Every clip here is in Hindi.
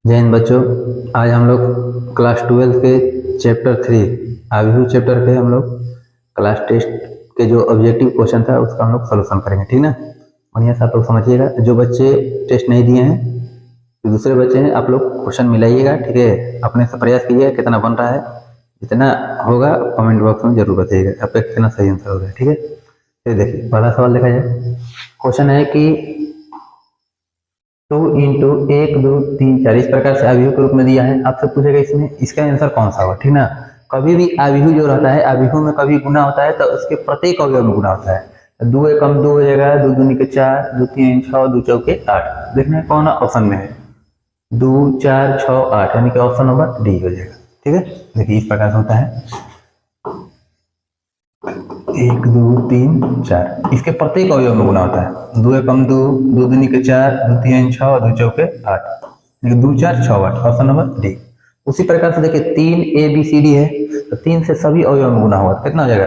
जय हिंद बच्चों। आज हम लोग क्लास 12 के चैप्टर 3 आव्यूह चैप्टर के हम लोग क्लास टेस्ट के जो ऑब्जेक्टिव क्वेश्चन था उसका हम लोग सोल्यूशन करेंगे, ठीक ना। बढ़िया से आप लोग समझिएगा। जो बच्चे टेस्ट नहीं दिए हैं, जो दूसरे बच्चे हैं, आप लोग क्वेश्चन मिलाइएगा, ठीक है। अपने से प्रयास कीजिएगा, कितना बन रहा है, जितना होगा कमेंट बॉक्स में जरूर बताइएगा आपका कितना सही आंसर होगा, ठीक है। फिर देखिए पहला सवाल देखा जाए। क्वेश्चन है कि 2 इंटू 1 2 3 4 इस प्रकार से आव्यूह के रूप में दिया है। आपसे पूछेगा इसमें इसका आंसर कौन सा होगा, ठीक ना। कभी भी आव्यूह जो रहता है, आव्यूह में कभी गुना होता है तो उसके प्रत्येक अवयव में गुना होता है। 2 एकम 2 हो जाएगा, 2 दूनी के 4, 2 3 6, 2 चौके 8। देखना कौन ऑप्शन में है, 2 4 6 8, यानी कि ऑप्शन नंबर डी हो जाएगा, ठीक है। देखिए इस प्रकार से होता है 1 2 3 4, इसके प्रत्येक अवयव में गुना होता है। 2 एकम 2, 2 दूनी के 4, 2 3 6, 2 चौके 8, 2 4 6 8, ऑप्शन नंबर डी। उसी प्रकार से देखिए 3 ए बी सी डी है, तो 3 से सभी अवयव में गुना होगा, कितना हो जाएगा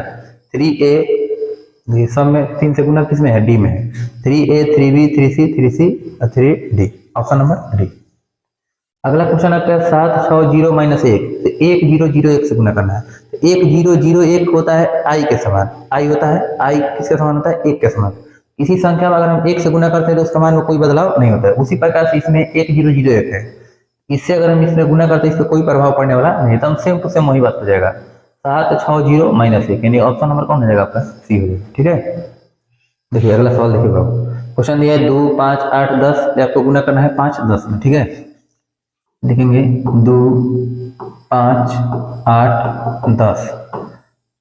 3a। सब में 3 से गुना किसमें है, डी में है। 3a 3b 3c 3c और 3d, ऑप्शन नंबर डी। अगला क्वेश्चन आपका है 7 6 0 -1, तो 1 0 0 1 से गुना करना है। तो 1 0 0 1 होता है आई के समान, आई होता है, आई किसके समान होता है, 1 के समान। किसी संख्या में अगर हम 1 से गुना करते हैं तो उसका मान में कोई बदलाव नहीं होता है। उसी प्रकार से इसमें 1 0 0 1 है, इससे अगर हम इसमें गुना करते हैं इस पर कोई प्रभाव पड़ने वाला नहीं, तो हम सेम टू सेम वही बात हो जाएगा। 7 6 0 -1, यानी ऑप्शन नंबर कौन हो जाएगा आपका, सी हो जाएगा, ठीक है। देखिए अगला सवाल देखिए बाबू। क्वेश्चन दिया है 2 5 8 10, आपको गुना करना है 5 10 में, ठीक है। लिखेंगे 2 5 8 10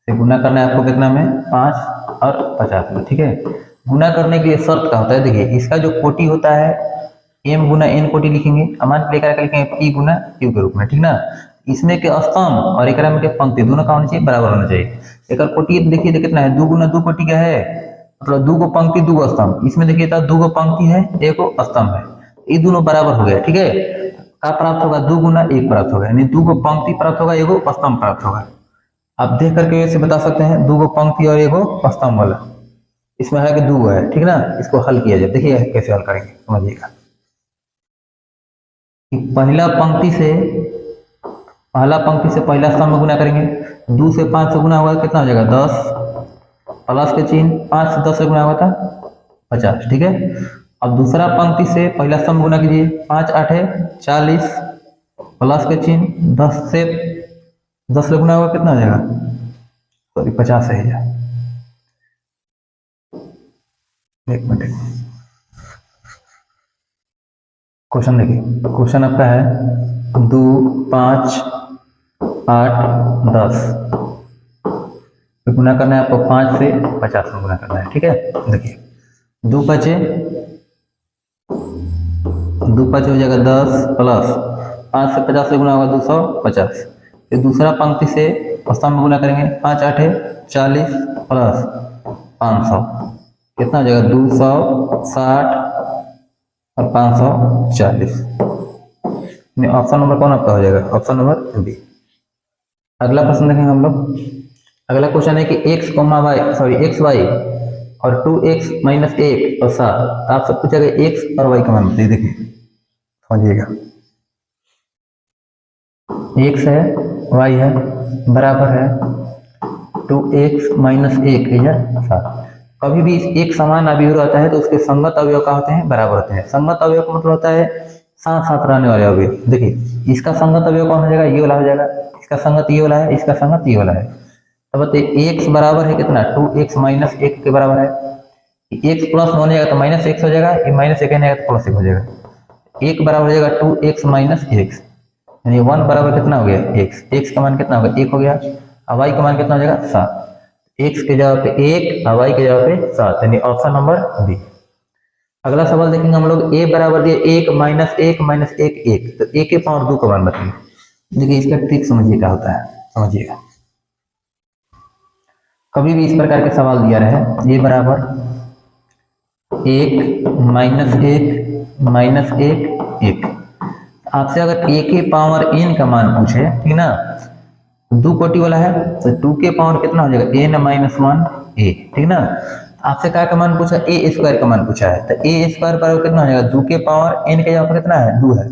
से गुना करना है आपको कितना में, 5 और 50 में, ठीक है। गुना करने के लिए शर्त क्या होता है, देखिए इसका जो कोटि होता है m गुना n कोटि लिखेंगे, अमान लेकर लिखेंगे p गुना q के रूप में, ठीक ना। इसमें के स्तंभ और एक में के पंक्ति दोनों का होना चाहिए, बराबर होना चाहिए। एक कोटि देखिए तो कितना है, 2 गुना 2 कोटि क्या है, मतलब 2 को पंक्ति 2 को स्तंभ। इसमें देखिए 2 को पंक्ति है, 1 को स्तंभ है, ये दोनों बराबर हो गया, ठीक है। का प्राप्त होगा, 2 गुना 1 प्राप्त होगा, यानी 2 को पंक्ति प्राप्त होगा, 1 को स्तंभ प्राप्त होगा। आप देख करके ऐसे बता सकते हैं 2 को पंक्ति और 1 को स्तंभ वाला। इसमें है कि 2 है, ठीक ना। इसको हल किया जाए, देखिए कैसे हल करेंगे, समझिएगा। पहला पंक्ति से पहला स्तंभ में गुना करेंगे। 2 से 5 से गुना होगा कितना हो जाएगा, 10, प्लस के चिन्ह 5 से 10 से गुना होगा था 50, ठीक है। अब दूसरा पंक्ति से पहला स्तंभ गुना कीजिए, 5 8 है 40, प्लस के चिन्ह 10 से गुना होगा कितना हो जाएगा, सॉरी 50 है या 1 मिनट। क्वेश्चन देखिए, क्वेश्चन आपका है 2 5 8 10 गुना करना है आपको 5 से 50 में गुना करना है, ठीक है। देखिए 2 5 हो जाएगा 10, प्लस 5 से 50 से गुना होगा 250। फिर दूसरा पंक्ति से स्तंभ में गुना करेंगे, 5 8 है 40, प्लस 500 कितना हो जाएगा, 260 और 540। ऑप्शन नंबर कौन आपका हो जाएगा, ऑप्शन नंबर बी। अगला प्रश्न देखेंगे हम लोग। अगला क्वेश्चन है कि x y और 2x - 1 और 7, तो आपसे पूछेगा x और y का मान बताइए। देखिए समझिएगा, x है y है बराबर है 2x - 1 या 7। कभी भी एक समान अवयव रहता है तो उसके संगत अवयव का होते हैं, बराबर होते हैं। संगत अवयव का मतलब होता है साथ साथ रहने वाले अवयव। देखिए इसका संगत अवयव कौन हो जाएगा, ये वाला हो जाएगा। इसका संगत ये वाला है, इसका संगत ये वाला है। तो बताइए x बराबर है कितना, 2x - 1 के बराबर है। x प्लस में हो जाएगा तो -x हो जाएगा, ये -1 आएगा तो +1 हो जाएगा। 1 बराबर हो जाएगा 2x - 1, यानी 1 बराबर कितना हो गया, x का मान कितना होगा, 1 हो गया। और y का मान कितना हो जाएगा, 7। x के जगह पे 1 और y के जगह पे 7, यानी ऑप्शन नंबर बी। अगला सवाल देखेंगे हम लोग। a बराबर दिया 1 - 1 - 1 1, तो a के पावर 2 का मान बताइए। देखिए इसका ट्रिक समझिए क्या होता है, समझिएगा। कभी भी इस प्रकार के सवाल दिया रहे, a बराबर 1 - 1 - 1 आपसे अगर a के पावर n का मान पूछे, ठीक ना, 2 कोटि वाला है तो 2 के पावर कितना हो जाएगा, n - 1 a, ठीक ना। आपसे क्या का मान पूछा, a² का मान पूछा है, तो a² बराबर कितना हो जाएगा, 2 के पावर n के जगह पर कितना है, 2 है,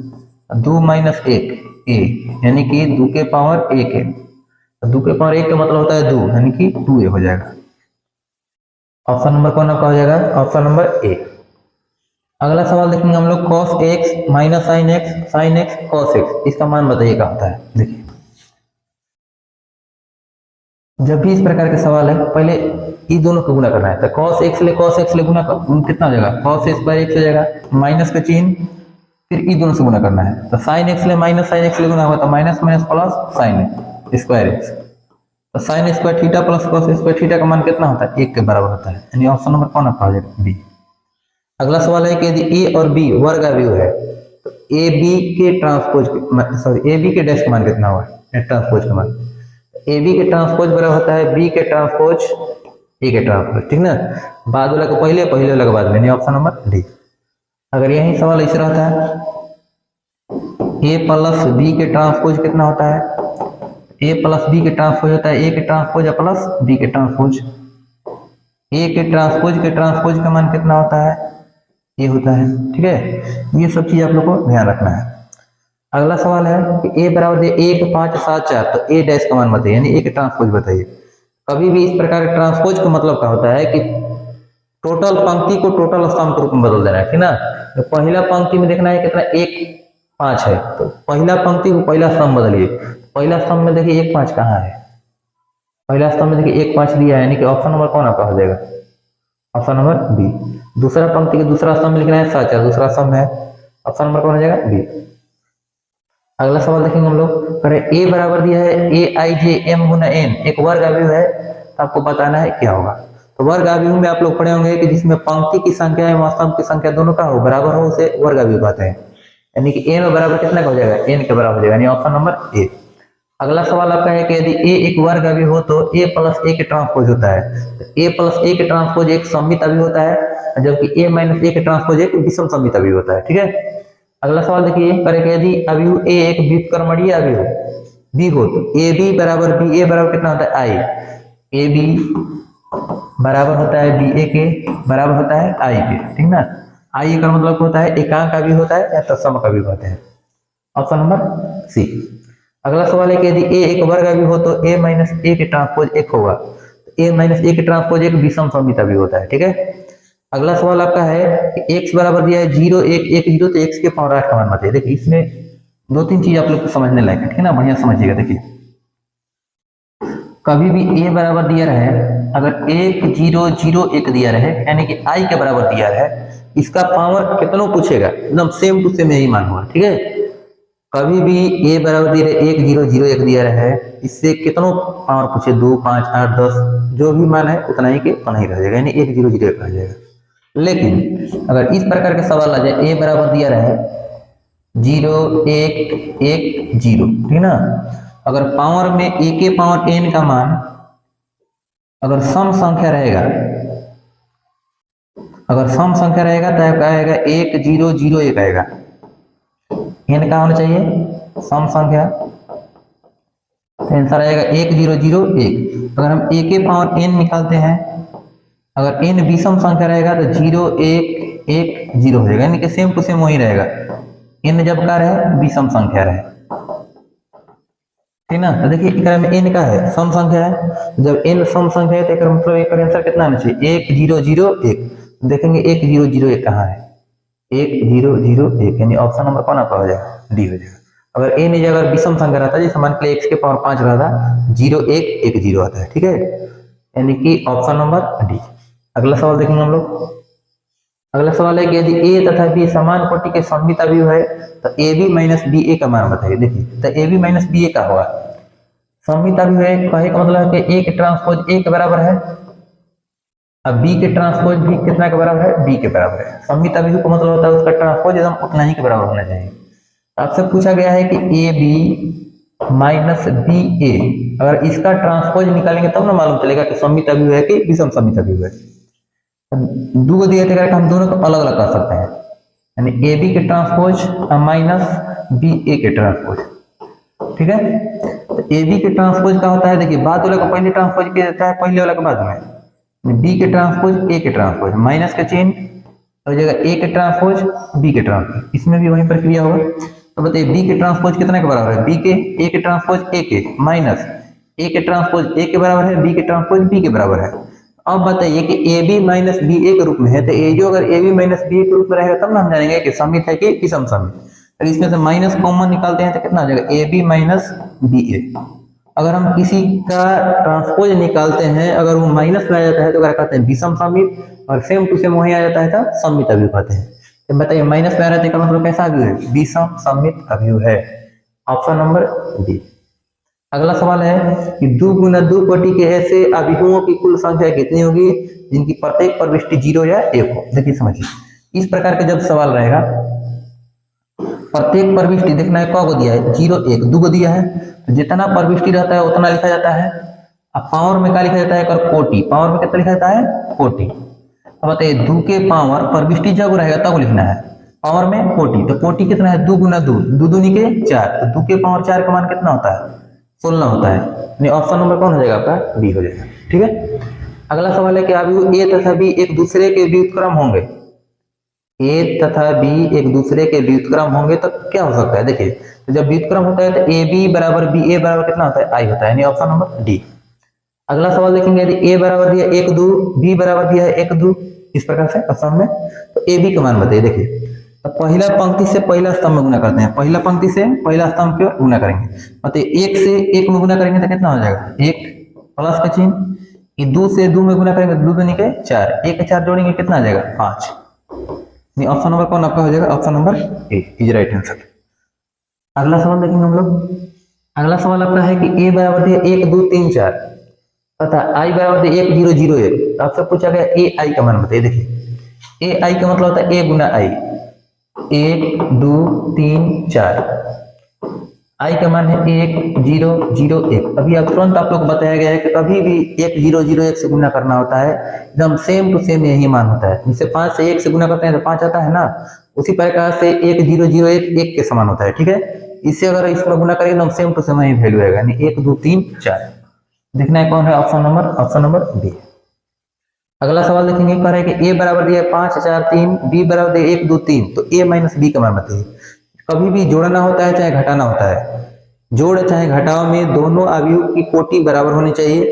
2 माइनस 1 ए, यानी कि 2 के पावर 1 है। 2 के पावर 1 का मतलब होता है 2, यानी कि 2a हो जाएगा। ऑप्शन नंबर कौन आपका हो जाएगा? Option number A. अगला सवाल देखेंगे हम लोग, cos x minus sine x cos x, इसका मान बताइए क्या होता है। देखिए, जब भी इस प्रकार के सवाल है, पहले ये दोनों को गुना करना है। तो cos x ले गुना कितना हो जाएगा? cos स्क्वायर x हो जाएगा, माइनस का चिन्ह, फिर ई दोनों से गुना करना है। तो साइन एक्स ले माइनस साइन एक्स ले गुना होगा, तो minus minus plus sine square x. तो sine square theta plus cos square theta का मान कितना होता है? 1 के बराबर होता है, यानी ऑप्शन नंबर कौन आपका हो जाएगा? बी। अगला सवाल है कि यदि ए और बी वर्ग अवयव है, तो ए बी के ट्रांसपोज ए बी के डैश का मान कितना हुआ है? ट्रांसपोज का मान ए बी के ट्रांसपोज बराबर होता है बी के ट्रांसपोज ए के ट्रांसपोज, ठीक ना? बाद वाला को पहले, पहले वाला को बाद में, यानी ऑप्शन नंबर डी। अगर यही सवाल ऐसे रहता है, ए प्लस बी के ट्रांसपोज कितना होता है? ए प्लस बी के ट्रांसपोज होता है ए के ट्रांसपोज प्लस बी के ट्रांसपोज। ए के ट्रांसपोज का मान कितना होता है? ये होता है, ठीक है। ये सब चीज आप लोग को ध्यान रखना है। अगला सवाल है कि ए बराबर दे 1 5 7 4, तो ए डैश का मान बताइए, यानी ए के ट्रांसपोज बताइए। कभी भी इस प्रकार के ट्रांसपोज का मतलब क्या होता है कि टोटल पंक्ति को टोटल स्तंभ के रूप में बदल देना है, ठीक ना? तो पहला पंक्ति में देखना है कितना 1 5 है, तो पहला पंक्ति को पहला स्तंभ बदलिए। पहला स्तंभ में देखिए 1 5 कहाँ है? पहला स्तंभ में देखिए 1 5 दिया है, यानी कि ऑप्शन नंबर कौन आपका हो जाएगा? Option number B. दूसरा पंक्ति के दूसरा स्तंभ में लिखना है 7 4, दूसरा स्तंभ है, ऑप्शन नंबर कौन हो जाएगा? बी। अगला सवाल देखेंगे हम लोग, करें ए बराबर दिया है ए आई जे एम गुना एन, एक वर्ग अवयव है, तो आपको बताना है क्या होगा। तो वर्ग अवयव में आप लोग पढ़े होंगे कि जिसमें पंक्ति की संख्या एवं स्तंभ की संख्या दोनों का हो बराबर हो, उसे वर्ग अवयव कहते हैं। यानी कि एन बराबर कितना का हो जाएगा? एन के बराबर हो जाएगा, यानी ऑप्शन नंबर ए। अगला सवाल आपका है कि यदि ए एक वर्ग अवयव हो तो ए प्लस ए के ट्रांसपोज होता है। तो ए प्लस ए के ट्रांसपोज एक सममित अवयव होता है, जबकि ए माइनस ए के ट्रांसपोज एक विषम सममित अवयव होता है, ठीक है। अगला सवाल देखिए, करें यदि अवयव ए एक व्युत्क्रमणीय अवयव बी हो, तो ए बी बराबर बी ए बराबर कितना होता है? आई। ए बी बराबर होता है बी ए के बराबर होता है आई के, ठीक ना? आई का मतलब होता है एकांक अवयव होता है या तत्सम अवयव होते हैं, ऑप्शन नंबर सी। अगला सवाल है कि यदि ए एक वर्ग अवयव हो तो ए माइनस ए के ट्रांसपोज एक होगा, तो ए माइनस ए के ट्रांसपोज एक विषम सममित अवयव होता है, ठीक है। अगला सवाल आपका है कि x बराबर दिया है 0 1 1 0, तो x के पावर 8 का मान बताइए। देखिए, इसमें 2-3 चीज आप लोग को समझने लायक है, ठीक है ना? बढ़िया समझिएगा। देखिए, कभी भी a बराबर दिया रहे, अगर 1 0 0 1 दिया रहे, यानी कि i के बराबर दिया रहे, इसका पावर कितना पूछेगा? एकदम सेम टू सेम यही मान होगा, ठीक है। कभी भी a बराबर दिया रहे 1 0 0 1 दिया रहे, इससे कितना पावर पूछे? 2 5 8 10, जो भी मान है उतना ही के उतना ही रह जाएगा, यानी 1 0 0 1 रह जाएगा। लेकिन अगर इस प्रकार के सवाल आ जाए, a बराबर दिया रहे 0 1 1 0, ठीक ना? अगर पावर में a के पावर n का मान अगर सम संख्या रहेगा, अगर सम संख्या रहेगा तो आपका आएगा 1 0 0 1 आएगा। n का होना चाहिए सम संख्या, आंसर आएगा 1 0 0 1। अगर हम a के पावर n निकालते हैं, अगर n विषम संख्या रहेगा तो 0 1 1 0 हो जाएगा, यानी कि सेम टू सेम वही रहेगा। n जब का रहे विषम संख्या रहे, ठीक ना? तो देखिए, एक में n का है सम संख्या है, जब n सम संख्या है तो एक मतलब एक आंसर कितना आना चाहिए? 1 0 0 1। देखेंगे 1 0 0 1 कहाँ है? 1 0 0 1, यानी ऑप्शन नंबर कौन आपका हो जाएगा? डी हो जाएगा। अगर n अगर विषम संख्या रहता है, जैसे मान के x के पावर 5 रहता, 0 1 1 0 आता है, ठीक है, यानी कि ऑप्शन नंबर डी। अगला सवाल देखेंगे हम लोग। अगला सवाल है कि यदि a तथा b समान कोटि के सममित अवयव है तो ab माइनस बी ए का मान बताइए। देखिए, तो ab माइनस बी ए का होगा सममित अवयव है, कहे का मतलब है कि a के ट्रांसपोज a के बराबर है, अब b के ट्रांसपोज भी कितना के बराबर है? b के बराबर है। सममित अवयव का मतलब होता है उसका ट्रांसपोज एकदम उतना ही के बराबर होना चाहिए। आपसे पूछा गया है कि ए बी माइनस बी ए, अगर इसका ट्रांसपोज निकालेंगे तब ना मालूम चलेगा कि सममित अवयव है कि विषम सममित अवयव है। दो दिए थे, हम दोनों को अलग अलग कर सकते हैं, यानी ए बी के ट्रांसपोज माइनस बी ए के ट्रांसपोज, ठीक है। तो ए बी के ट्रांसपोज का होता है, देखिए बाद वाला को पहले ट्रांसपोज किया जाता है, पहले वाला के बाद में, बी के ट्रांसपोज ए के ट्रांसपोज, माइनस का चिन्ह हो जाएगा ए के ट्रांसपोज बी के ट्रांसपोज, इसमें भी वही प्रक्रिया होगा। तो बताइए बी के ट्रांसपोज कितना के बराबर है, बी के ए के ट्रांसपोज ए के माइनस ए के ट्रांसपोज ए के बराबर है, बी के ट्रांसपोज बी के बराबर है। अब बताइए कि ए बी माइनस बी ए के रूप में है, तो ए जो अगर ए बी माइनस बी के रूप में रहेगा तब ना हम जानेंगे कि समित है कि विषम समित। अगर इसमें से माइनस कॉमन निकालते हैं तो कितना आ जाएगा, ए बी माइनस बी ए। अगर हम किसी का ट्रांसपोज निकालते हैं अगर वो माइनस में आ जाता है तो क्या कहते हैं, विषम समित, और सेम टू सेम वही आ जाता है तो समित अवयव कहते हैं। तो बताइए माइनस में आ रहा है तो मतलब कैसा अवयव है, विषम समित अवयव है, ऑप्शन नंबर बी। अगला सवाल है कि 2 गुना 2 कोटि के ऐसे अवयवों की कुल संख्या कितनी होगी जिनकी प्रत्येक प्रविष्टि 0 या 1 हो। देखिए समझिए, इस प्रकार के जब सवाल रहेगा, प्रत्येक प्रविष्टि देखना है को दिया है, 0 1 2 को दिया है, तो जितना प्रविष्टि रहता है उतना लिखा जाता है। अब पावर में क्या लिखा जाता है, अगर कोटि, पावर में कितना लिखा जाता है, कोटि। अब बताइए 2 के पावर प्रविष्टि जब रहेगा तब लिखना है, पावर में कोटि, तो कोटि कितना है 2 गुना 2, 2 दूनी के 4, तो 2 के पावर 4 का मान कितना होता है, 16 होता है। यानी ऑप्शन नंबर कौन हो जाएगा आपका, बी हो जाएगा। ठीक है, अगला सवाल है कि अवयव ए तथा बी एक दूसरे के व्युत्क्रम होंगे, ए तथा बी एक दूसरे के व्युत्क्रम होंगे तो क्या हो सकता है। देखिए तो जब व्युत्क्रम होता है तो ए बी बराबर बी ए बराबर कितना होता है, आई होता है, यानी ऑप्शन नंबर डी। अगला सवाल देखेंगे, यदि ए बराबर दिया 1 2, बी बराबर दिया है 1 2, इस प्रकार से असम में, तो ए बी का मान बताइए। देखिए तो पहला पंक्ति से पहला स्तंभ में गुना करते हैं, पहला पंक्ति से पहला स्तंभ को गुना करेंगे, मतलब 1 से 1 में गुना करेंगे तो कितना हो जाएगा, 1 प्लस का चिन्ह, 2 से 2 में गुना करेंगे 2 दूनी के 4, 1 के 4 जोड़ेंगे कितना आ जाएगा 5। ऑप्शन नंबर कौन आपका हो जाएगा, option number A is right answer. अगला सवाल देखेंगे हम लोग, अगला सवाल आपका है कि ए बराबर है 1 2 3 4 तथा आई बराबर है 1 0 0 1। आपसे पूछा गया ए आई का मान बताइए। देखिए ए आई का मतलब होता है ए गुना आई, 1 2 3 4, आई का मान है 1 0 0 1। अभी अब तुरंत आप लोग को बताया गया है कि कभी भी 1 0 0 1 से गुना करना होता है, एकदम सेम टू सेम यही मान होता है। जैसे 5 से 1 से गुना करते हैं तो 5 आता है ना, उसी प्रकार से 1 0 0 1 1 के समान होता है। ठीक है, इससे अगर इसमें गुना करेंगे एकदम सेम टू सेम यही वैल्यू आएगा, यानी 1 2 3 4। देखना है कौन है, ऑप्शन नंबर बी। अगला सवाल देखेंगे, कह रहे हैं कि ए बराबर दिया 5 4 3, बी बराबर दिया 1 2 3, तो ए माइनस बी का मान बताइए। कभी भी जोड़ना होता है चाहे घटाना होता है, जोड़ चाहे घटाव में दोनों अवयव की कोटि बराबर होनी चाहिए।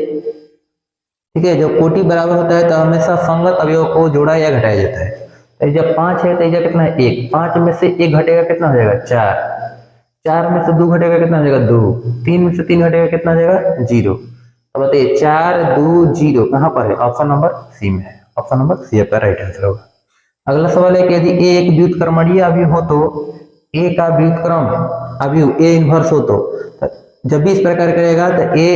ठीक है, जब कोटि बराबर होता है तो हमेशा संगत अवयव को जोड़ा या घटाया जाता है। तो जब 5 है तो यह कितना है 1, 5 में से 1 घटेगा कितना हो जाएगा 4, 4 में से 2 घटेगा कितना हो जाएगा 2, 3 में से 3 घटेगा कितना हो जाएगा 0। तो बताइए 4 2 0 कहाँ पर है, ऑप्शन नंबर सी में है, ऑप्शन नंबर सी आपका राइट आंसर होगा। अगला सवाल है कि यदि ए एक व्युत्क्रमणीय अवयव हो तो ए का व्युत्क्रम अवयव ए इनवर्स हो तो जब भी इस प्रकार करेगा तो ए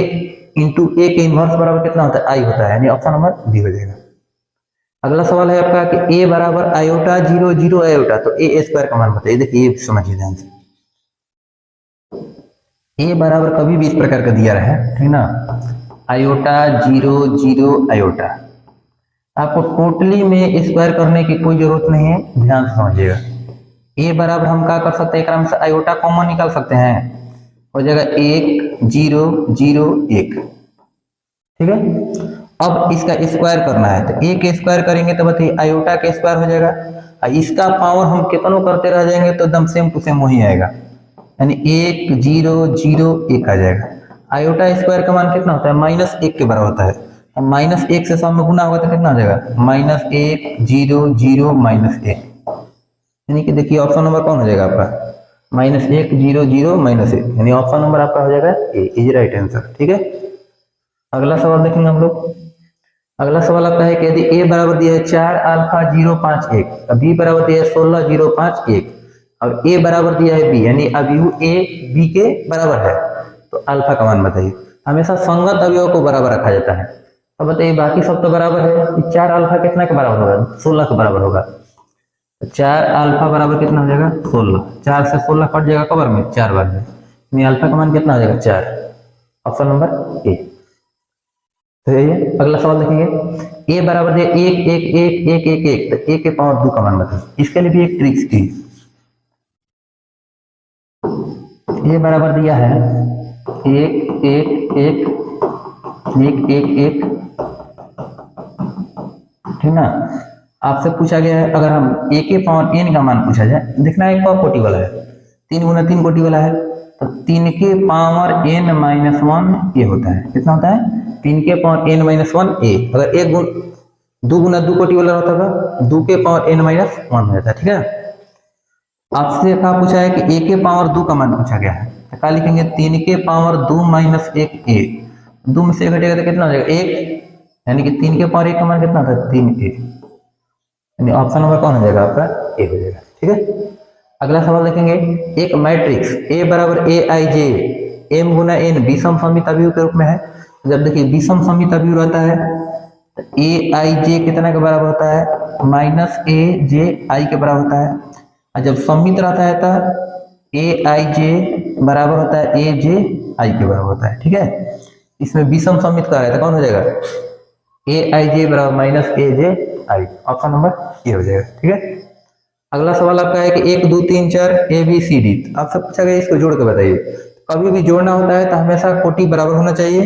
इंटू ए के इनवर्स बराबर कितना होता है, आई होता है, यानी ऑप्शन नंबर बी हो जाएगा। अगला सवाल है आपका कि ए बराबर आयोटा 0 0 आयोटा, तो ए स्क्वायर का मान बताइए। देखिए ये समझिए ध्यान से, ए बराबर कभी भी इस प्रकार का दिया रहा है, ठीक ना, आयोटा 0 0 आयोटा, आपको टोटली में स्क्वायर करने की कोई जरूरत नहीं है, ध्यान से समझिएगा। ए बराबर हम क्या कर सकते हैं, एक से आयोटा कॉमन निकाल सकते हैं, हो जाएगा 1 0 0 1। ठीक है, अब इसका स्क्वायर करना है तो ए के स्क्वायर करेंगे तो बताइए आयोटा के स्क्वायर हो जाएगा, और इसका पावर हम कितनों करते रह जाएंगे तो एकदम सेम टू सेम वही आएगा, यानी 1 0 0 1 आ जाएगा। आयोटा स्क्वायर का मान कितना होता है, -1 के बराबर होता है, तो -1 से सब में गुना होगा तो कितना हो जाएगा -1 0 0 -1, यानी कि देखिए ऑप्शन नंबर कौन हो जाएगा आपका -1 0 0 -1, यानी ऑप्शन नंबर आपका हो जाएगा ए इज राइट आंसर। ठीक है, अगला सवाल देखेंगे हम लोग। अगला सवाल आपका है कि यदि ए बराबर दिया है 4 अल्फा 0 5 1, बी बराबर दिया है 16 0 5 1, और ए बराबर दिया है बी, यानी अवयव ए बी के बराबर है, तो अल्फा का मान बताइए। हमेशा संगत अवयव को बराबर रखा जाता है। अब बताइए बाकी सब तो बराबर है, 4 अल्फा कितना के बराबर होगा, 16 के बराबर होगा, 4 अल्फा बराबर कितना हो जाएगा 16, 4 से 16 कट जाएगा कबर में 4 बार में, यानी अल्फा का मान कितना हो जाएगा 4, ऑप्शन नंबर ए। तो ये अगला सवाल देखेंगे, ए बराबर है 1 1 1 1 1 1, तो ए के पावर 2 का मान बताइए। इसके लिए भी एक ट्रिक्स की, ए बराबर दिया है 1 1 1 1 1 1, ठीक ना। आपसे पूछा गया है अगर हम ए के पावर n का मान पूछा जाए, देखना है क कोटि वाला है, 3 गुना 3 कोटि वाला है, तो 3 के पावर n माइनस 1 ए होता है। कितना होता है? 3 के पावर n माइनस 1 ए। अगर 2 गुना 2 कोटि वाला होता था 2 के पावर n माइनस 1 हो जाता है। ठीक है, आपसे क्या पूछा है कि a के पावर 2 का मान पूछा गया है, तो क्या लिखेंगे? 3 के पावर 2 माइनस 1 ए। 2 में से घटेगा तो कितना हो जाएगा? 1, यानी कि 3 के पावर 1 का मान कितना था? 3a, यानी ऑप्शन नंबर कौन हो जाएगा? आपका ए हो जाएगा। ठीक है, अगला सवाल देखेंगे। एक मैट्रिक्स A बराबर aij m गुना n विषम समित अवयव के रूप में है। जब देखिए विषम समित अवयव रहता है तो aij कितना के बराबर होता है? माइनस a j i के बराबर होता है। और जब समित रहता है तो aij बराबर होता है a j i के बराबर होता है। ठीक है, इसमें विषम समित का है तो कौन हो जाएगा? aij बराबर minus a j i, option number A हो जाएगा। ठीक है, अगला सवाल आपका है कि 1 2 3 4 ए बी सी डी। आपसे पूछा गया इसको जोड़ के बताइए। कभी भी जोड़ना होता है तो हमेशा कोटि बराबर होना चाहिए,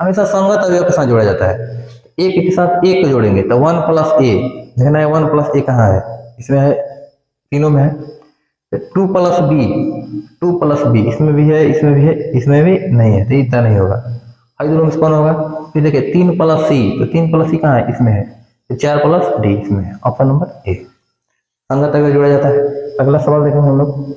हमेशा संगत अवयव के साथ जोड़ा जाता है। एक के साथ एक को जोड़ेंगे तो 1 प्लस ए, देखना है 1 प्लस ए कहाँ है? इसमें है, तीनों में है। 2 प्लस बी, 2 प्लस बी इसमें भी है, इसमें भी है, इसमें भी नहीं है, तो इतना नहीं होगा। हाई दोनों में कौन होगा? फिर देखिए 3 प्लस सी, तो 3 प्लस सी कहाँ है? इसमें है। तो 4 प्लस डी इसमें है, ऑप्शन नंबर ए, संगत अवयव जोड़ा जाता है। अगला सवाल देखेंगे हम लोग।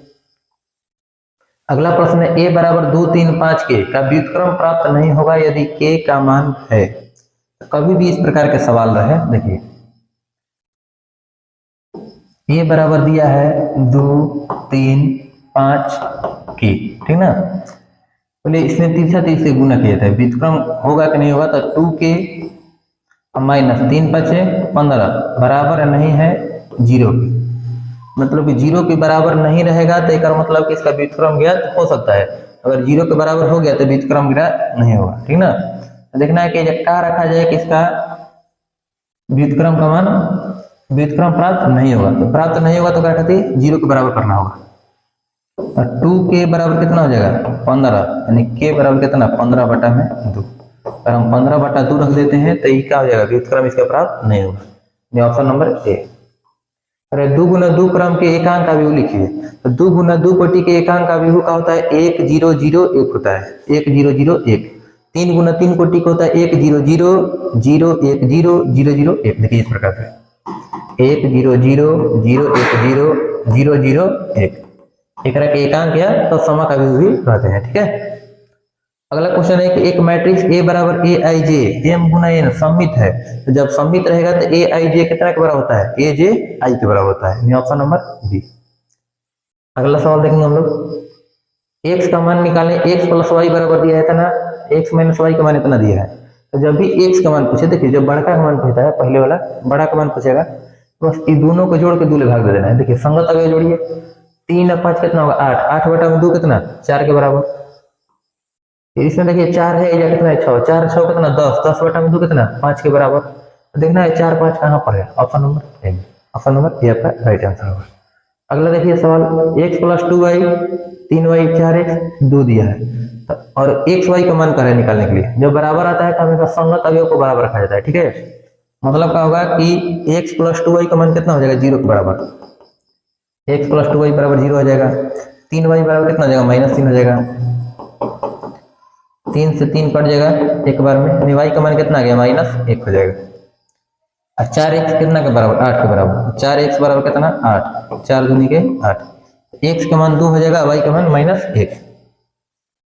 अगला प्रश्न है a बराबर 2 3 5 के का व्युत्क्रम प्राप्त नहीं होगा यदि k का मान है। कभी भी इस प्रकार के सवाल रहे, देखिए a बराबर दिया है 2 3 5 के, ठीक ना। बोले इसमें तिरछा तीर से गुना किया था, व्युत्क्रम होगा कि नहीं होगा? तो 2k माइनस 3 5 15 बराबर नहीं है 0 के, मतलब कि 0 के बराबर नहीं रहेगा तो एक मतलब कि इसका व्युत्क्रम ज्ञात हो सकता है। अगर 0 के बराबर हो गया तो व्युत्क्रम ज्ञात नहीं होगा। ठीक ना, देखना है कि जब क्या रखा जाए कि इसका व्युत्क्रम का मान व्युत्क्रम प्राप्त नहीं होगा, तो प्राप्त नहीं होगा तो क्या कहते हैं? 0 के बराबर करना होगा। और 2 के बराबर कितना हो जाएगा? 15, यानी k बराबर कितना? 15 बटा में 2। अगर हम 15 बटा 2 रख देते हैं तो ये क्या हो जाएगा? व्युत्क्रम इसका प्राप्त नहीं होगा, ऑप्शन नंबर ए। अरे 2 गुना 2 क्रम के एकांक का अवयव लिखिए, तो 2 गुना 2 कोटि के एकांक का अवयव का होता है 1 0 0 1 होता है, 1 0 0 1। 3 गुना 3 कोटि का होता है 1 0 0 0 1 0 0 0 1। देखिए इस प्रकार से 1 0 0 0 1 0 0 0 1, एक तरह के एकांक या तो समा का अवयव भी रहते हैं। ठीक है, अगला क्वेश्चन है कि एक मैट्रिक्स A बराबर aij m गुना n सममित है, तो जब सममित रहेगा तो aij कितना के बराबर होता है? aj i के बराबर होता है, ऑप्शन नंबर बी। अगला सवाल देखेंगे हम लोग। x का मान निकालें, x प्लस वाई बराबर दिया है ना, x माइनस वाई का मान इतना दिया है। तो जब भी x का मान पूछे, देखिए जब बड़ा का मान पूछता है पहले वाला बड़ा का मान पूछेगा तो बस ये दोनों को जोड़ के 2 भाग दे देना है। देखिए संगत अवयव जोड़िए, 3 और 5 कितना होगा? 8, 8 बटा में 2 कितना? 4 के बराबर। इसमें देखिए 4 है या कितना है? 6, 4 6 कितना? 10, 10 बटा में 2 कितना? 5 के बराबर। तो देखना है 4 5 कहाँ पर है? Option number A, option number A आपका राइट आंसर होगा। अगला देखिए सवाल, x plus 2y 3y 4x 2 दिया है, तो और xy का मान करें निकालने के लिए। जब बराबर आता है तो हमेशा संगत अवयव को बराबर रखा जाता है। ठीक है, मतलब क्या होगा कि x प्लस 2y का मान कितना हो जाएगा? 0 के बराबर। x प्लस 2y बराबर 0 हो जाएगा। 3y बराबर कितना हो जाएगा? माइनस 3 हो जाएगा। 3 से 3 कट जाएगा एक बार में, y का मान कितना आ गया? माइनस 1 हो जाएगा। और 4x कितना के बराबर? 8 के बराबर। 4x बराबर कितना? 8, 4 दूनी के 8। x का मान 2 हो जाएगा, y का मान माइनस 1,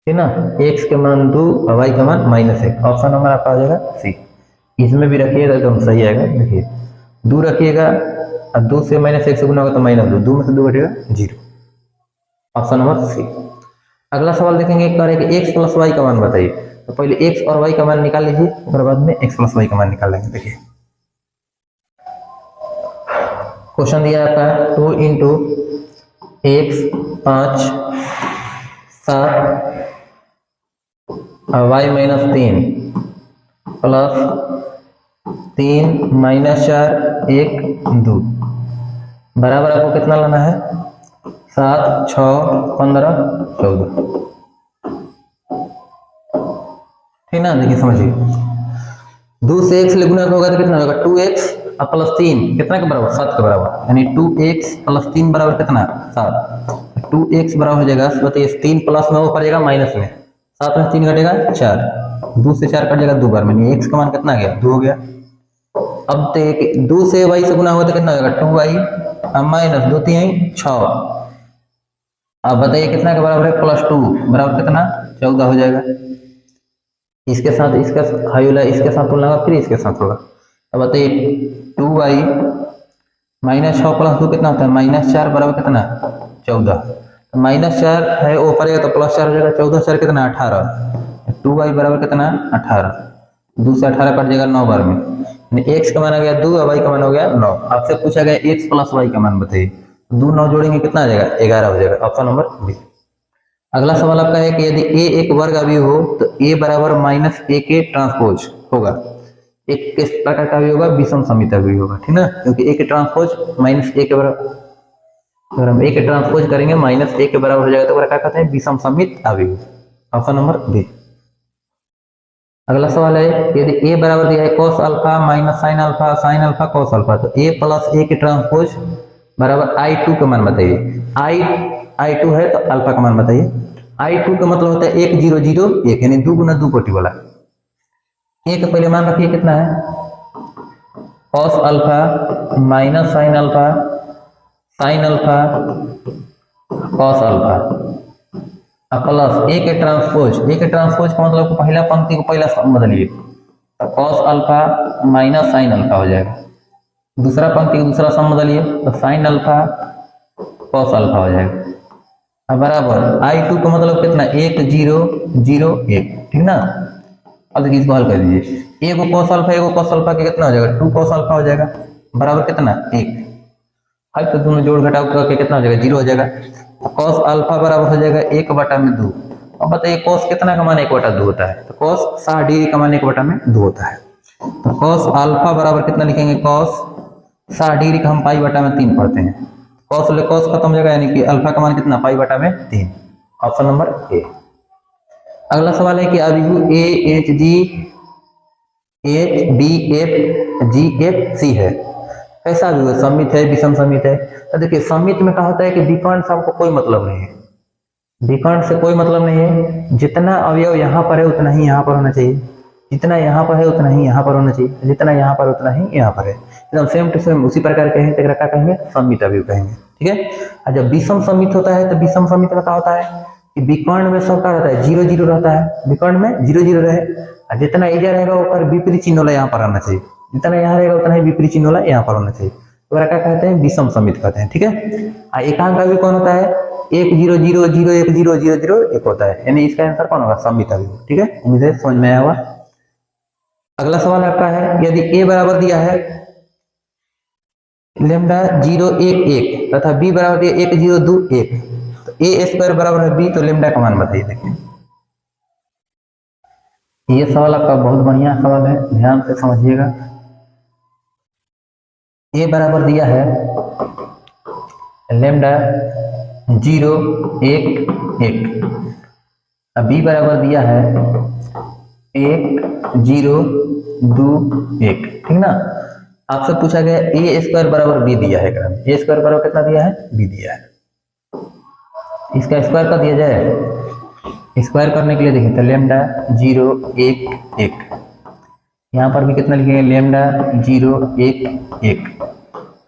ठीक ना। x के मान 2 और y का मान माइनस 1, ऑप्शन नंबर आपका आ जाएगा सी। इसमें भी रखिएगा एकदम सही आएगा। देखिए 2 रखिएगा और 2 से माइनस 1 से गुना होगा तो माइनस 2, 2 में से 2 घटेगा 0, ऑप्शन नंबर सी। अगला सवाल देखेंगे, कह रहे कि x प्लस वाई का मान बताइए। तो पहले x और y का मान निकाल लीजिए, उसके बाद में x प्लस वाई का मान निकाल लेंगे। देखिए क्वेश्चन दिया आपका 2 into x 5 7 y minus 3 plus 3 minus 4 1 2 बराबर आपको कितना लाना है? 7 6 15 14, ठीक ना। देखिए समझिए 2 से x ले गुना होगा तो कितना होगा? 2x और प्लस 3 कितना के बराबर 7 के बराबर, यानी 2x प्लस 3 बराबर कितना 7। 2x बराबर हो जाएगा, बताइए 3 प्लस में वो पड़ेगा माइनस में, 7 में 3 घटेगा 4, 2 से 4 कट जाएगा 2 बार में, x का मान कितना गया 2 हो गया। अब 2 से y से गुना हुआ तो कितना होगा 2y माइनस 2 3 6। अब बताइए कितना के बराबर है प्लस 2 बराबर कितना 14 हो जाएगा। इसके साथ इसका हाई इसके साथ तुलना होगा, फिर इसके साथ होगा। अब बताइए 2y माइनस 6 प्लस 2 कितना होता है -4 बराबर कितना 14। -4 है ऊपर है तो प्लस 4 हो जाएगा, 14 4 कितना 18। 2y बराबर कितना 18, 2 से 18 कट जाएगा 9 बार में, x का मान आ गया 2 और y का मान हो गया 9। आपसे पूछा गया x प्लस y का मान बताइए, 2 9 जोड़ेंगे कितना आ जाएगा 11 हो जाएगा, ऑप्शन नंबर बी। अगला सवाल आपका है कि यदि a एक वर्ग अवयव हो तो a बराबर माइनस a के ट्रांसपोज होगा। एक किस प्रकार का अवयव होगा, विषम समित अवयव होगा, ठीक ना, क्योंकि a के ट्रांसपोज माइनस a के बराबर, अगर हम a के ट्रांसपोज करेंगे माइनस a के बराबर हो जाएगा तो क्या कहते हैं विषम समित अवयव, ऑप्शन नंबर बी। अगला सवाल है यदि a बराबर दिया है cos alpha minus sine alpha cos alpha, तो a प्लस a के ट्रांसपोज बराबर i2 का मान बताइए। i2 है तो अल्फा का मान बताइए। i2 का मतलब होता है 1 0 0 1, यानी 2 गुना 2 कोटि वाला। a का पहले मान रखिए कितना है cos alpha minus sine alpha cos alpha plus a के ट्रांसपोज, a के ट्रांसपोज का मतलब पहला पंक्ति को पहला स्तंभ बदलिए तो cos alpha minus sine alpha हो जाएगा, दूसरा पंक्ति को दूसरा स्तंभ बदलिए तो साइन अल्फा cos अल्फा हो जाएगा। अब बराबर i2 का मतलब कितना 1 0 0 1, ठीक ना। अब देखिए इसको हल कर दीजिए, एगो cos अल्फा के कितना हो जाएगा 2 cos अल्फा हो जाएगा, बराबर कितना 1। हल तो दोनों जोड़ घटाव करके कितना हो जाएगा 0 हो जाएगा। cos अल्फा बराबर हो जाएगा 1/2। अब बताइए cos कितना का मान 1/2 होता है, तो cos 60 डिग्री का मान 1/2 होता है। तो cos अल्फा बराबर कितना लिखेंगे, cos 60 डिग्री का हम π/3 पढ़ते हैं, cos ले cos खत्म हो जाएगा, यानी कि अल्फा का मान कितना π/3, ऑप्शन नंबर ए। अगला सवाल है कि अवयव a h b f g f c है, कैसा अवयव है, सममित है विषम समित है। तो देखिए सममित में क्या होता है कि विकर्ण से हमको कोई मतलब नहीं है, विकर्ण से कोई मतलब नहीं है, जितना अवयव यहाँ पर है उतना ही यहाँ पर होना चाहिए, जितना यहाँ पर है उतना ही यहाँ पर होना चाहिए, जितना यहाँ पर उतना ही यहाँ पर है, एकदम सेम टू सेम उसी प्रकार के हैं, तो क्या कहेंगे सममित अवयव कहेंगे, ठीक है। और जब विषम समित होता है तो विषम समित में क्या होता है कि विकर्ण में सबका रहता है 0 0 रहता है, विकर्ण में 0 0 रहे, और जितना इधर रहेगा ऊपर विपरीत चिन्ह वाला यहाँ पर आना चाहिए, जितना यहाँ रहेगा उतना ही विपरीत चिन्ह वाला यहाँ पर होना चाहिए, तो क्या कहते हैं विषम समित कहते हैं, ठीक है। और एकांक अवयव कौन होता है 1 0 0 0 1 0 0 0 1 होता है, यानी इसका आंसर कौन होगा सममित अवयव, ठीक है। उम्मीद है समझ में आया होगा। अगला सवाल आपका है यदि a बराबर दिया है लेमडा 0 1 1 तथा b बराबर दिया 1 0 2 1, तो a स्क्वायर बराबर है b, तो लेमडा का मान बताइए। देखिए ये सवाल आपका बहुत बढ़िया सवाल है, ध्यान से समझिएगा। a बराबर दिया है लेमडा 0 1 1, b बराबर दिया है 1 0 2 1, ठीक ना। आपसे पूछा गया a स्क्वायर बराबर b दिया है, a स्क्वायर बराबर कितना दिया है b दिया है, इसका स्क्वायर कर दिया जाए। स्क्वायर करने के लिए देखिए तो लेमडा 0 1 1, यहाँ पर भी कितना लिखेंगे लेमडा 0 1 1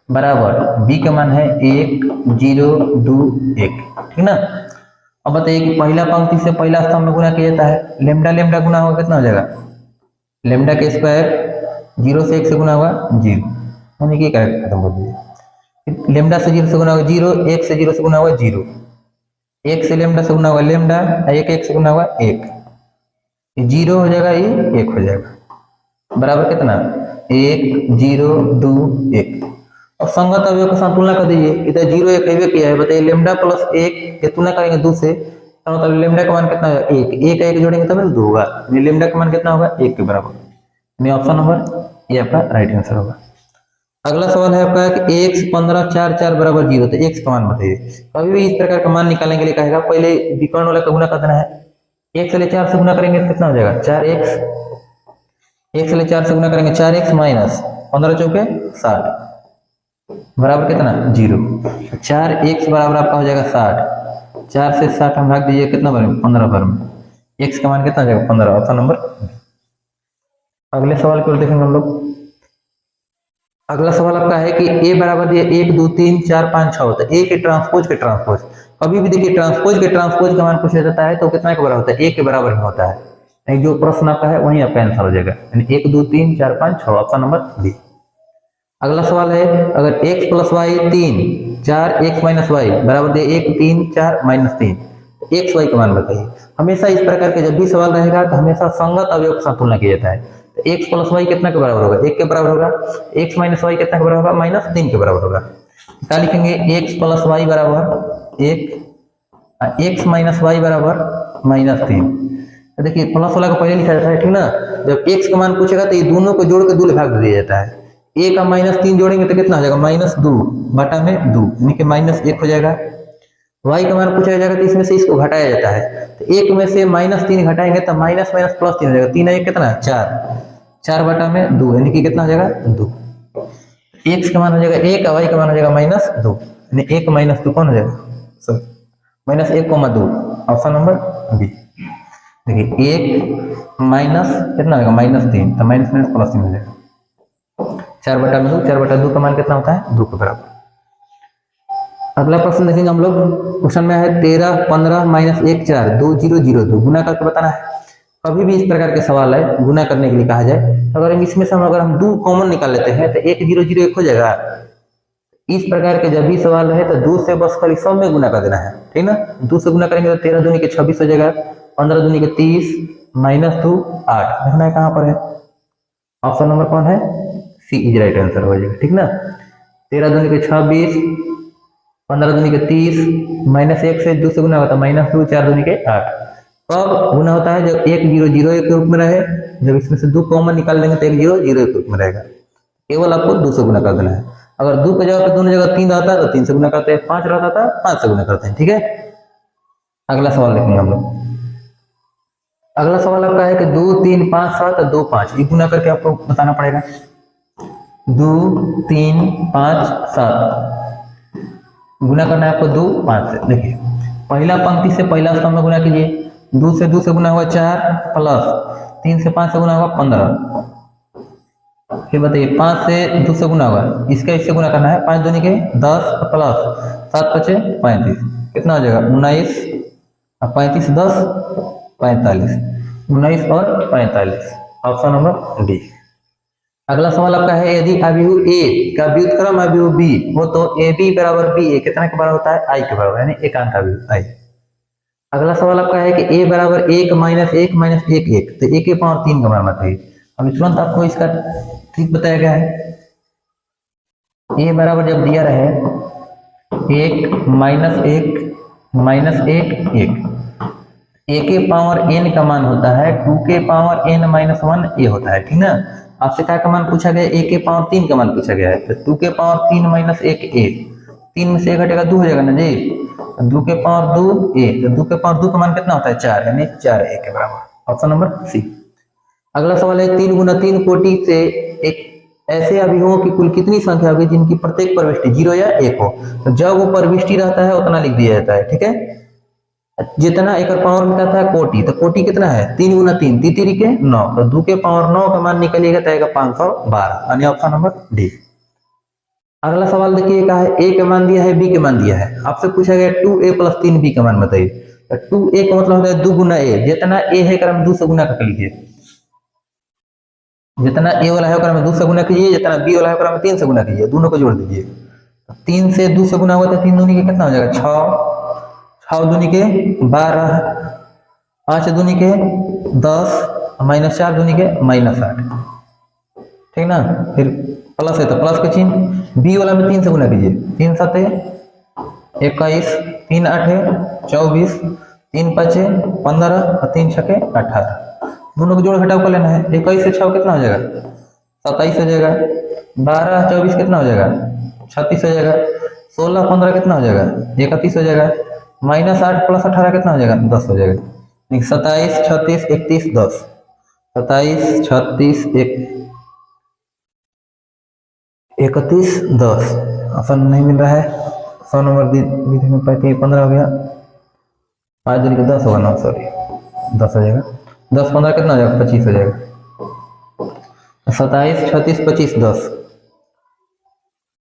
बराबर b का मान है 1 0 2 1, ठीक ना। अब बताइए कि पहला पंक्ति से पहला स्तंभ में गुना किया जाता है, लेमडा लेमडा गुना होगा कितना हो जाएगा, लेमडा के स्क्वायर 0 से 1 से गुना हुआ 0, यानी कि खत्म कर दीजिए। लेमडा से 0 से गुना हुआ 0, 1 से 0 से गुना हुआ 0, 1 से लेमडा से गुना हुआ लेमडा, 1 1 से गुना हुआ 1, 0 हो जाएगा, ये 1 हो जाएगा, बराबर कितना 1 0 2 1। और संगत अवयव के साथ तुलना कर दीजिए, इधर 0 1 है किया है, बताइए लेमडा प्लस 1 के तुलना करेंगे 2 से, मतलब लेमडा का मान कितना होगा 1, 1 1 जोड़ेंगे तब 2 होगा, लेमडा का मान कितना होगा 1 के बराबर, यानी ऑप्शन नंबर ये आपका राइट आंसर होगा। अगला सवाल है आपका कि x 15 4 4 बराबर 0, तो x का मान बताइए। कभी भी इस प्रकार का मान निकालने के लिए कहेगा पहले विकर्ण वाला का गुना कर देना है, 1 से 4 से गुना करेंगे तो कितना हो जाएगा 4x, 1 से 4 से गुना करेंगे 4x माइनस 15 चौके 60 बराबर कितना 0। 4x बराबर आपका हो जाएगा 60। 4 से 60 हम भाग दीजिए कितना बार में 15 बार में, x का मान कितना हो जाएगा 15, ऑप्शन नंबर। अगले सवाल को देखेंगे हम लोग। अगला सवाल आपका है कि a बराबर दिए 1 2 3 4 5 6 होता है, a के ट्रांसपोज के ट्रांसपोज। कभी भी देखिए ट्रांसपोज के ट्रांसपोज का मान पूछा जाता है तो कितना के बराबर होता है, a के बराबर ही होता है। नहीं, जो प्रश्न आपका है वही आपका आंसर हो जाएगा, यानी 1 2 3 4 5 6, ऑप्शन नंबर बी। अगला सवाल है अगर x plus Y 3 4 x minus Y बराबर दे 1 3 4 माइनस 3, एक्स वाई का मान बताइए। हमेशा इस प्रकार के जब भी सवाल रहेगा तो हमेशा संगत अवयव के साथ तुलना किया जाता है। तो x प्लस वाई कितना के बराबर होगा, 1 के बराबर होगा। x माइनस वाई कितना के बराबर होगा, माइनस 3 के बराबर होगा। क्या लिखेंगे, x प्लस वाई बराबर 1, x माइनस वाई बराबर माइनस 3। तो देखिए प्लस वाला को पहले लिखा जाता है, ठीक ना। जब x का मान पूछेगा तो ये दोनों को जोड़ के 2 भाग दिया जाता है। a का माइनस 3 जोड़ेंगे तो कितना हो जाएगा, माइनस 2 बटा में 2, यानी कि माइनस 1 हो जाएगा। y का मान पूछा जाएगा तो इसमें से इसको घटाया जाता है, तो 1 में से माइनस 3 घटाएंगे तो माइनस माइनस प्लस 3 हो जाएगा। 3 1 कितना 4, 4 बटा में 2, यानी कि कितना हो जाएगा 2। x का मान हो जाएगा 1, y का मान हो जाएगा माइनस 2, यानी 1 माइनस 2 कौन हो जाएगा, sorry minus 1,2, option number B. देखिए 1 माइनस कितना होगा माइनस 3, तो माइनस माइनस प्लस 3 हो जाएगा। 4 बटा में 2, 4 बटा 2 का मान कितना होता है 2 के बराबर। अगला प्रश्न देखेंगे हम लोग। क्वेश्चन में है 13 15 माइनस 1 4 2 0 0 2, गुना करके बताना है। कभी भी इस प्रकार के सवाल है गुना करने के लिए कहा जाए तो अगर इसमें से अगर हम 2 कॉमन निकाल लेते हैं तो 1 0 0 1 हो जाएगा। इस प्रकार के जब भी सवाल रहे तो 2 से बस खाली सब में गुना कर देना है, ठीक ना। 2 से गुना करेंगे तो 13 दूनी के 26 हो जाएगा, 15 दूनी के 30 माइनस 2 8, देखना है कहाँ पर है, ऑप्शन नंबर कौन है, सी इज राइट आंसर हो जाएगा, ठीक ना। 13 दूनी के 26, 15 दूनी के 30, माइनस 1 से 2 से गुना होता है माइनस 2, 4 दूनी के 8। कब गुना होता है, जब 1 0 0 1 के रूप में रहे। जब इसमें से 2 कॉमन निकाल लेंगे तो 1 0 0 1 के रूप में रहेगा। केवल आपको 2 से गुना कर देना है। अगर 2 के जगह पे दोनों जगह 3 रहता है तो 3 से गुना करते हैं, 5 रहता था 5 से गुना करते हैं, ठीक है। अगला सवाल देखेंगे हम लोग। अगला सवाल आपका है कि 2 3 5 7 2 5, ये गुना करके आपको बताना पड़ेगा। 2 3 5 7 गुना करना है आपको 2 5 से। देखिए पहला पंक्ति से पहला स्तंभ में गुना कीजिए। 2 से 2 से गुना हुआ 4 प्लस 3 से 5 से गुना हुआ 15। फिर बताइए 5 से 2 से गुना हुआ, इसका इससे गुना करना है। 5 दूनी के 10 प्लस 7 बचे 35, कितना हो जाएगा 19, 35 10 45, 19 और 45, ऑप्शन नंबर डी। अगला सवाल आपका है यदि अभिव्यु ए का व्युत्क्रम अभिव्यु बी हो तो ए बी बराबर बी ए कितना के बराबर होता है, आई के बराबर, यानी एकांत अभिव्यु आई। अगला सवाल आपका है कि ए बराबर 1 माइनस 1 माइनस 1 1, तो ए के पावर 3 का मान बताइए। अभी तुरंत आपको इसका ट्रिक बताया गया है। ए बराबर जब दिया रहे 1 माइनस 1 माइनस 1 1, ए के पावर n का मान होता है 2 के पावर n माइनस 1 ए होता है, ठीक ना। आपसे क्या का मान पूछा गया, ए के पावर 3 का मान पूछा गया है, तो 2 के पावर 3 माइनस 1 ए, 3 में से 1 घटेगा 2 हो जाएगा ना जी। 2 के पावर 2 ए, तो 2 के पावर 2 का मान कितना होता है 4, यानी 4 ए के बराबर, ऑप्शन नंबर सी। अगला सवाल है 3 गुना 3 कोटि से एक ऐसे अभिव्ययों की कुल कितनी संख्या होगी जिनकी प्रत्येक प्रविष्टि 0 या 1 हो। तो जब वो प्रविष्टि रहता है उतना लिख दिया जाता है, ठीक है। जितना एक पावर में कहता है कोटि, तो कोटि कितना है 3 गुना 3 3 के 9, तो 2 के पावर 9 का मान निकलिएगा तो आएगा 512, यानी ऑप्शन नंबर डी। अगला सवाल देखिए कहा है ए का मान दिया है बी के मान दिया है। आपसे पूछा गया 2a प्लस 3b का मान बताइए। तो 2a का मतलब होता है 2 गुना ए, जितना ए है क्रम 2 से गुना करके लीजिए। जितना ए वाला है क्रम 2 से गुना कीजिए, जितना बी वाला है क्रम 3 से गुना कीजिए, दोनों को जोड़ दीजिए। 3 से 2 से गुना हुआ तो 3 दूनी के कितना हो जाएगा 6, 6 दूनी के 12, 5 दूनी के 10, माइनस 4 दूनी के माइनस 8, ठीक ना। फिर प्लस है तो प्लस का चिन्ह, बी वाला में 3 से गुना कीजिए। 3 7 21, 3 8 24, 3 5 15 और 3 6 18, दोनों को जोड़ घटाव कर लेना है। 21 से 6 कितना हो जाएगा 27 हो जाएगा, 12 24 कितना हो जाएगा 36 हो जाएगा, 16 15 कितना हो जाएगा 31 हो जाएगा, माइनस 8 प्लस 18 कितना हो जाएगा 10 हो जाएगा। 27 36 31 10, 27 36 1 31 10 ऑप्शन नहीं मिल रहा है। 100 नंबर विधि में पाते 15 हो गया, 5 दूनी का 10 होगा ना, सॉरी 10 हो जाएगा, 10 15 कितना हो जाएगा 25 हो जाएगा, 27 36 25 10,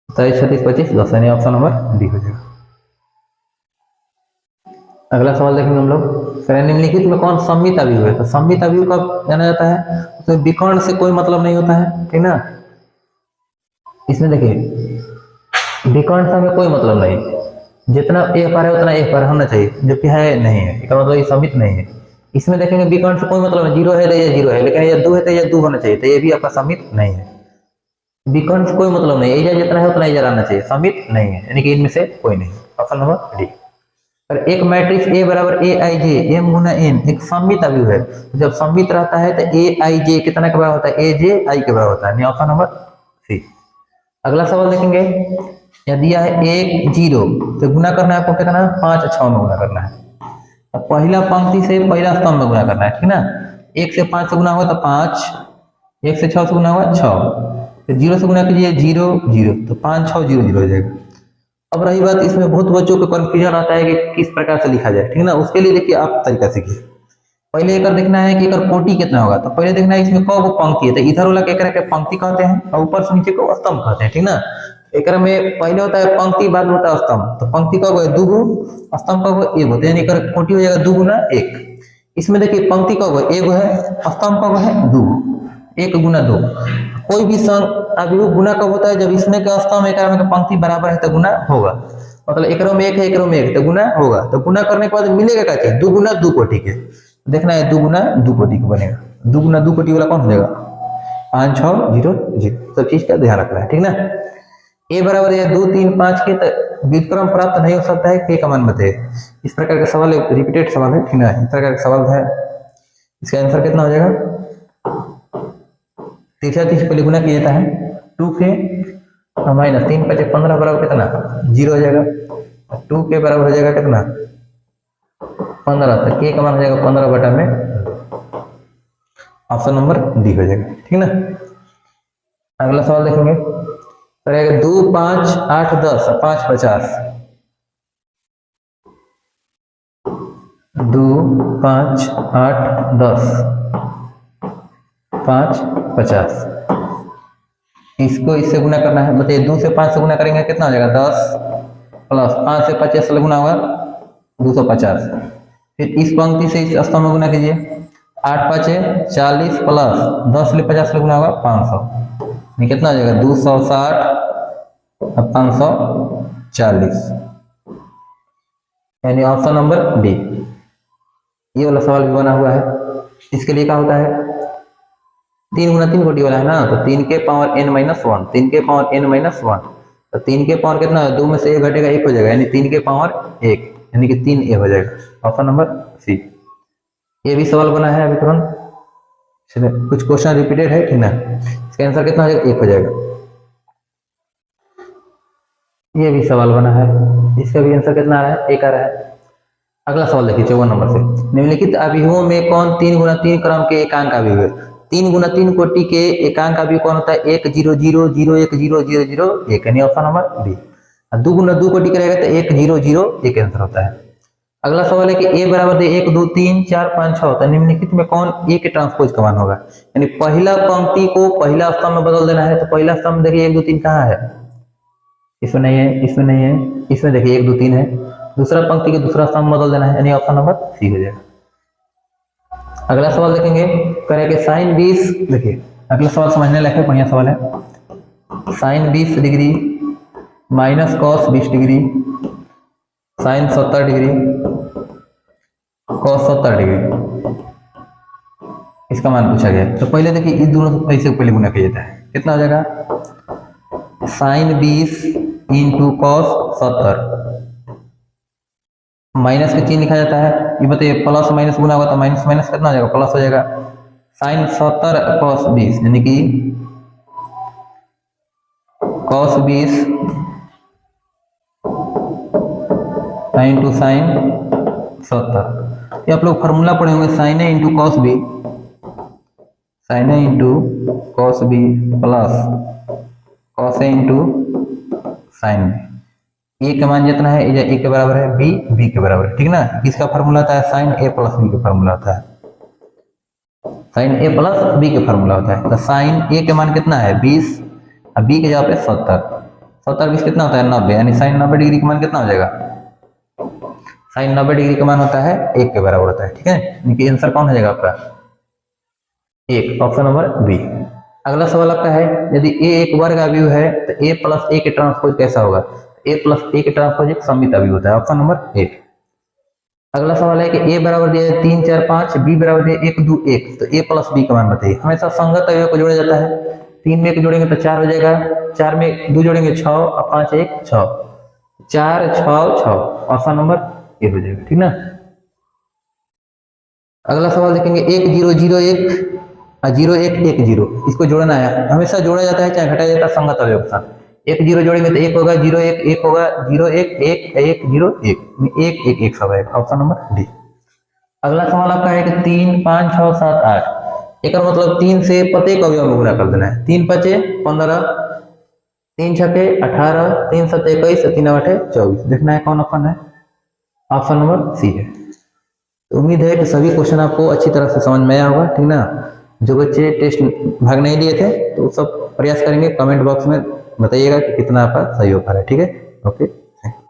27 36 25 10 यानी ऑप्शन नंबर डी हो जाएगा। अगला सवाल देखेंगे हम लोग, निम्नलिखित में कौन सम्मित अवयव है? तो सम्मित अवयव कब जाना जाता है? तो विकर्ण से कोई मतलब नहीं होता है, ठीक ना। इसमें देखिए विकर्ण से हमें कोई मतलब नहीं, जितना ए पर है उतना ए पर होना चाहिए, जो कि है नहीं है, इसका मतलब ये सम्मित नहीं है। इसमें देखेंगे विकर्ण से कोई मतलब नहीं, 0 है तो ये 0 है, लेकिन ये 2 है तो ये 2 होना चाहिए, तो ये भी आपका सम्मित नहीं है। विकर्ण से कोई मतलब नहीं, एजा जितना है उतना एजा रहना चाहिए, सम्मित नहीं है, यानी कि इनमें से कोई नहीं। Option number D. और एक मैट्रिक्स ए बराबर ए आई जे एम गुना एन एक सम्मित अवयव है। जब सम्मित रहता है तो ए आई जे कितना के बराबर होता है? ए जे आई के बराबर होता है, ऑप्शन नंबर सी। अगला सवाल देखेंगे, यदि यह है 1 0 तो गुना करना है आपको कितना? 5 6 में गुना करना है। अब पहला पंक्ति से पहला स्तंभ में गुना करना है, ठीक ना। 1 से 5 से गुना होगा तो 5, 1 से 6 से गुना होगा 6, तो 0 से गुना कीजिए 0 0, तो 5 6 0 0 हो जाएगा। अब रही बात, इसमें बहुत बच्चों को कंफ्यूजन आता है कि किस प्रकार से लिखा जाए, ठीक ना। उसके लिए देखिए आप तरीका सीखिए। पहले एक देखना है कि एक कोटि कितना होगा, तो पहले देखना है इसमें कौ पंक्ति है, तो इधर वाला क्या के पंक्ति कहते हैं और ऊपर से नीचे को स्तंभ कहते हैं, ठीक ना। एक में पहले होता है पंक्ति, बाद में होता है स्तंभ। तो पंक्ति कब है? 2 गो, स्तंभ कब है? 1 होता है, यानी कोटि हो जाएगा 2 गुना 1। इसमें देखिए पंक्ति कब है? 1 है, स्तंभ कब है? 2, 1 गुना 2। कोई भी अवयव गुना कब होता है? जब इसमें का स्तंभ एक में पंक्ति बराबर है तो गुना होगा, मतलब एक में 1 है एक में 1 तो गुना होगा। तो गुना करने के बाद मिलेगा क्या चीज? 2 गुना 2 कोटि के, देखना है 2 गुना 2 कोटि का बनेगा। 2 गुना 2 कोटि वाला कौन हो जाएगा? 5 6 0 0, सब चीज का ध्यान रखना है, ठीक ना। ए बराबर है 2 3 5 के, तो व्युत्क्रम प्राप्त नहीं हो सकता है, के का मान बताइए। इस प्रकार का सवाल रिपीटेड सवाल है, ठीक ना। इस प्रकार का सवाल है, इसका आंसर कितना हो जाएगा? 30 पहले गुना किया जाता है 2 के माइनस 3 5 15 बराबर कितना? 0 हो जाएगा। 2 के बराबर हो जाएगा कितना? 15, तो के का मान हो जाएगा 15 बटा में, ऑप्शन नंबर डी हो जाएगा, ठीक ना। अगला सवाल देखेंगे, 2 5 8 10 5 50, 2 5 8 10 5 50, इसको इससे गुना करना है। बताइए 2 से 5 से गुना करेंगे कितना हो जाएगा? 10 प्लस 5 से 50 से गुना होगा 250। फिर इस पंक्ति से इस स्तंभ में गुना कीजिए, 8 5 40 प्लस 10 से 50 से गुना होगा 500, ये कितना हो जाएगा? 260 और 540, यानी ऑप्शन नंबर डी। ये वाला सवाल भी बना हुआ है। इसके लिए क्या होता है? 3 गुना 3 कोटि वाला है ना, तो 3 के पावर n माइनस 1, 3 के पावर n माइनस 1, तो 3 के पावर कितना है? 2 में से 1 घटेगा 1 हो जाएगा, यानी 3 के पावर 1, यानी कि 3a हो जाएगा, ऑप्शन नंबर सी। ये भी सवाल बना है अभी तुरंत, कुछ क्वेश्चन रिपीटेड है, ठीक ना। इसका आंसर कितना हो जाएगा? 1 हो जाएगा। ये भी सवाल बना है, इसका भी आंसर कितना आ रहा है? 1 आ रहा है। अगला सवाल देखिए 54 नंबर से, निम्नलिखित अवयवों में कौन 3 गुना 3 क्रम के एकांक अवयव है? 3 गुना 3 कोटि के एकांक अवयव कौन होता है? 1 0 0 0 1 0 0 0 1, यानी ऑप्शन नंबर डी। 2 गुना 2 कोटि का रहेगा तो 1 0 0 1 आंसर होता है। अगला सवाल है कि ए बराबर 1 2 3 4 5 6 होता है, निम्नलिखित में कौन ए के ट्रांसपोज का मान होगा? यानी पहला पंक्ति को पहला स्तंभ में बदल देना है, तो पहला स्तंभ देखिए 1 2 3 कहाँ है? इसमें नहीं है, इसमें नहीं है, इसमें देखिए 1 2 3 है। दूसरा पंक्ति के दूसरा स्तंभ बदल देना है, यानी ऑप्शन नंबर सी हो जाएगा। अगला सवाल देखेंगे, करेंगे साइन 20, देखिए अगला सवाल समझने लायक है, बढ़िया सवाल है। Sine 20 degree minus cos 20 degree sine 70 degree cos 70 degree, इसका मान पूछा गया। तो पहले देखिए इस दोनों ऐसे पहले गुना किया जाता है, कितना हो जाएगा? साइन 20 इंटू कॉस 70, माइनस का चिन्ह लिखा जाता है। ये बताइए प्लस माइनस गुना होगा तो माइनस माइनस कितना हो जाएगा? प्लस हो जाएगा। साइन 70 कॉस 20, यानी कि कॉस 20 इंटू साइन 70। ये आप लोग फॉर्मूला पढ़े होंगे, sine A into cos B, sine A into cos B plus cos A into sine B. A का मान जितना है ए के बराबर है, बी के बराबर है, ठीक ना। किसका फार्मूला होता है? साइन ए प्लस बी का फार्मूला होता है, साइन ए प्लस बी का फार्मूला होता है। तो साइन ए के मान कितना है? 20, और बी के जगह पे 70। 70 20 कितना होता है? 90, यानी साइन 90 डिग्री का मान कितना हो जाएगा? साइन 90 डिग्री का मान होता है 1 के बराबर होता है, ठीक है। इनकी आंसर कौन हो जाएगा आपका? 1, ऑप्शन नंबर बी। अगला सवाल आपका है, यदि ए एक वर्ग अवयव है तो ए प्लस ए के ट्रांसपोज कैसा होगा? ए प्लस ए के ट्रांसपोज एक सममित अवयव होता है, ऑप्शन नंबर 1। अगला सवाल है कि ए बराबर दिया है 3 4 5, बी बराबर दिया 1 2 1, तो ए प्लस बी का मान बताइए। हमेशा संगत अवयव को जोड़ा जाता है। 3 में 1 जोड़ेंगे तो 4 हो जाएगा, 4 में 2 जोड़ेंगे 6, और 5 1 6, 4 6 6, ऑप्शन नंबर ए हो जाएगा, ठीक ना। अगला सवाल देखेंगे 1 0 0 1 और 0 1 1 0, इसको जोड़ना है। हमेशा जोड़ा जाता है चाहे घटाया जाता है संगत अवयव के साथ। 1 0 जोड़ेंगे तो 1 होगा, 0 1 1 होगा, 0 1 1 1 0 1 1 1 1 सब आएगा, ऑप्शन नंबर डी। अगला सवाल आपका है कि 3 5 6 7 8, एक मतलब 3 से प्रत्येक अवयव में गुणा कर देना है। 3 5 15, 3 6 18, 3 7 21, 3 8 24, देखना है कौन ऑप्शन है? ऑप्शन नंबर सी है। तो उम्मीद है कि सभी क्वेश्चन आपको अच्छी तरह से समझ में आया होगा, ठीक ना। जो बच्चे टेस्ट भाग नहीं लिए थे तो सब प्रयास करेंगे, कमेंट बॉक्स में बताइएगा कि कितना आपका सही हो पा रहा है, ठीक है। ओके।